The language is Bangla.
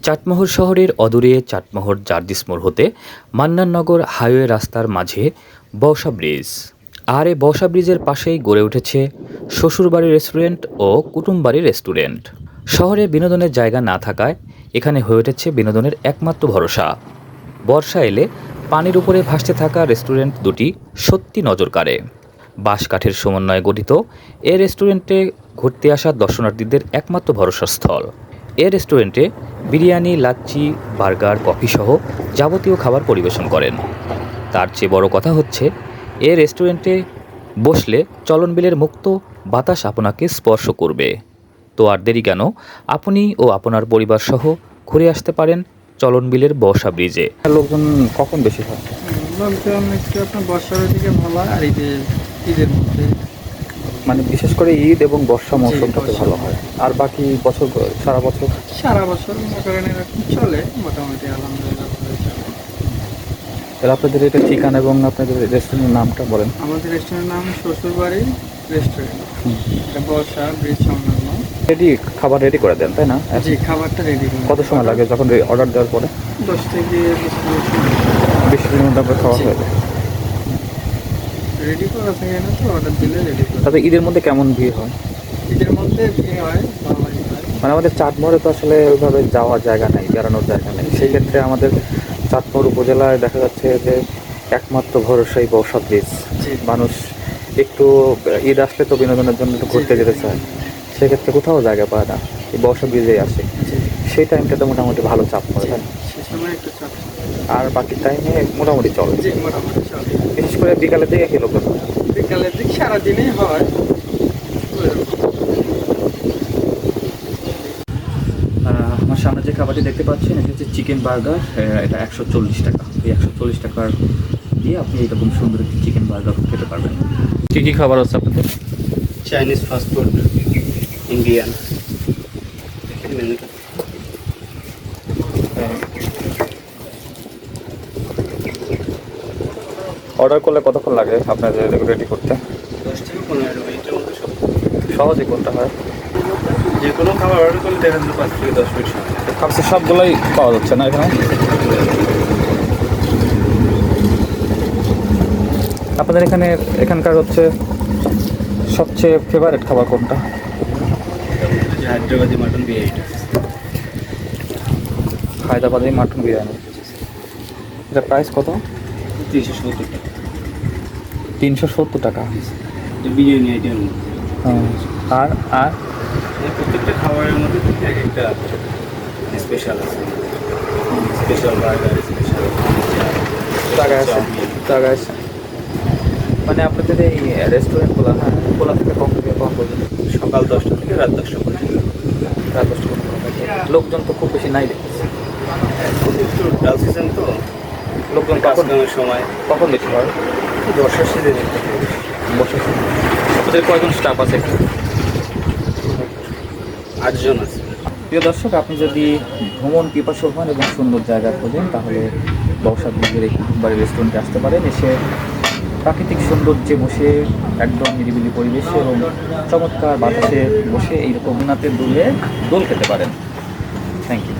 চাটমোহর শহরের অদূরে চাটমোহর জার্জিস মোড় হতে মান্নাননগর হাইওয়ে রাস্তার মাঝে বওশা ব্রিজ। আর এই বওশা ব্রিজের পাশেই গড়ে উঠেছে শ্বশুরবাড়ি রেস্টুরেন্ট ও কুটুমবাড়ি রেস্টুরেন্ট। শহরে বিনোদনের জায়গা না থাকায় এখানে হয়ে উঠেছে বিনোদনের একমাত্র ভরসা। বর্ষা এলে পানির উপরে ভাসতে থাকা রেস্টুরেন্ট দুটি সত্যি নজর কাড়ে। বাঁশ কাঠের সমন্বয়ে গঠিত এ রেস্টুরেন্টে ঘুরতে আসা দর্শনার্থীদের একমাত্র ভরসাস্থল। এ রেস্টুরেন্টে বিরিয়ানি, লাচ্ছি, বার্গার, কফি সহ যাবতীয় খাবার পরিবেশন করেন। তার চেয়ে বড় কথা হচ্ছে এ রেস্টুরেন্টে বসলে চলনবিলের মুক্ত বাতাস আপনাকে স্পর্শ করবে। তো আর দেরি কেন, আপনি ও আপনার পরিবার সহ ঘুরে আসতে পারেন চলনবিলের বওশা ব্রিজে। লোকজন কখন বেশি হয়? লোকজন একটু আপনার বর্ষার দিকে ভালো হয়, আর ঈদের মধ্যে মানে বিশেষ করে ঈদ এবং বর্ষা মৌসুমটাতে ভালো হয়। আর বাকি বছর সারা বছর মনে করেন এরকম চলে মোটামুটি, আলহামদুলিল্লাহ ভালোই চলে। তাহলে আপনাদের এটা ঠিকানা এবং আপনাদের রেস্টুরেন্টের নামটা বলেন। আমাদের রেস্টুরেন্টের নাম শ্বশুরবাড়ি রেস্টুরেন্ট, এটা বর্ষা ব্রিজ সংলগ্ন। খাবার রেডি করে দেন, তাই না? জি, খাবারটা রেডি করে। কত সময় লাগে যখন অর্ডার দেওয়ার পরে? 10 থেকে 20 মিনিট 20 মিনিটের মধ্যে আপনার খাওয়া হয়ে যায়। রেডি করা থাকে না, তো অর্ডার দিলে রেডি করে। তবে ঈদের মধ্যে কেমন ভিড় হয়? ঈদের মধ্যে ভিড় হয়, ভালোই হয়। মানে আমাদের চাটমোহরে তো আসলে ওইভাবে যাওয়ার জায়গা নেই, বেড়ানোর জায়গা নেই। সেই ক্ষেত্রে আমাদের চাটমোহর উপজেলায় দেখা যাচ্ছে যে একমাত্র ভরসাই বওশা ব্রিজ। মানুষ একটু ঈদ আসলে তো বিনোদনের জন্য একটু ঘুরতে যেতে চায়, সেক্ষেত্রে কোথাও জায়গা পায় না, এই বওশা ব্রিজেই আসে। সেই টাইমটাতে মোটামুটি ভালো চাপ পড়ে, তাই না? সে সময় একটু চাপ। আর বাকি টাইমে মোটামুটি চলে। জি, মোটামুটি চলে। বিশেষ করে বিকালের দিকে কি লোকজন হয়? বিকালের দিক সারাদিনই হয়। আমার সামনে যে খাবারটি দেখতে পাচ্ছেন এটা হচ্ছে চিকেন বার্গার। এটা 140 টাকা। এই 140 টাকার দিয়ে আপনি এরকম সুন্দর একটি চিকেন বার্গার খেতে পারবেন। কী কী খাবার আছে আপনাদের? Chinese fast food, Indian. অর্ডার করলে কতক্ষণ লাগে আপনাদের রেডি করতে? 10 থেকে 15 মিনিটের মধ্যে সব। সহজে কোনটা হয়? যে কোনো খাবার অর্ডার করলে দেখা যাবে 5 থেকে 10 মিনিট সময়। ভাবছি সবগুলোই পাওয়া যাচ্ছে না এখানে। আপনাদের এখানকার হচ্ছে সবচেয়ে ফেভারিট খাবার কোনটা? হায়দ্রাবাদি মাটন বিরিয়ানি। হায়দ্রাবাদি মাটন বিরিয়ানি। এটা প্রাইস কত? 370 টাকা। 370 টাকা বিরিয়ানি আইটেম। আর আর প্রত্যেকটা খাবারের মধ্যে এক একটা স্পেশাল আছে। স্পেশাল বার্গার, স্পেশাল জায়গা আছে। মানে আপনাদের এই রেস্টুরেন্টগুলো, হ্যাঁ, খোলা থেকে কখন থেকে কখন পর্যন্ত? সকাল 10টা থেকে রাত 10টা পর্যন্ত। রাত 10টা পর্যন্ত। লোকজন তো খুব বেশি নাই দেখতেছি। একটু ডাল সিজন তো, লোকজন কখন বেশি হয়? বর্ষার সিজনে। বসে আপনাদের কয়জন স্টাফ আছে? 8 জন আছে। প্রিয় দর্শক, আপনি যদি ভ্রমণ পিপাসু হন এবং সুন্দর জায়গা খোঁজেন তাহলে বওশা ব্রিজের এই কুটুমবাড়ি রেস্টুরেন্টে আসতে পারেন। এসে প্রাকৃতিক সৌন্দর্যে বসে একদম নিরিবিলি পরিবেশে এবং চমৎকার বাতাসে বসে এইরকম নাতে দোল খেতে পারেন। Thank you.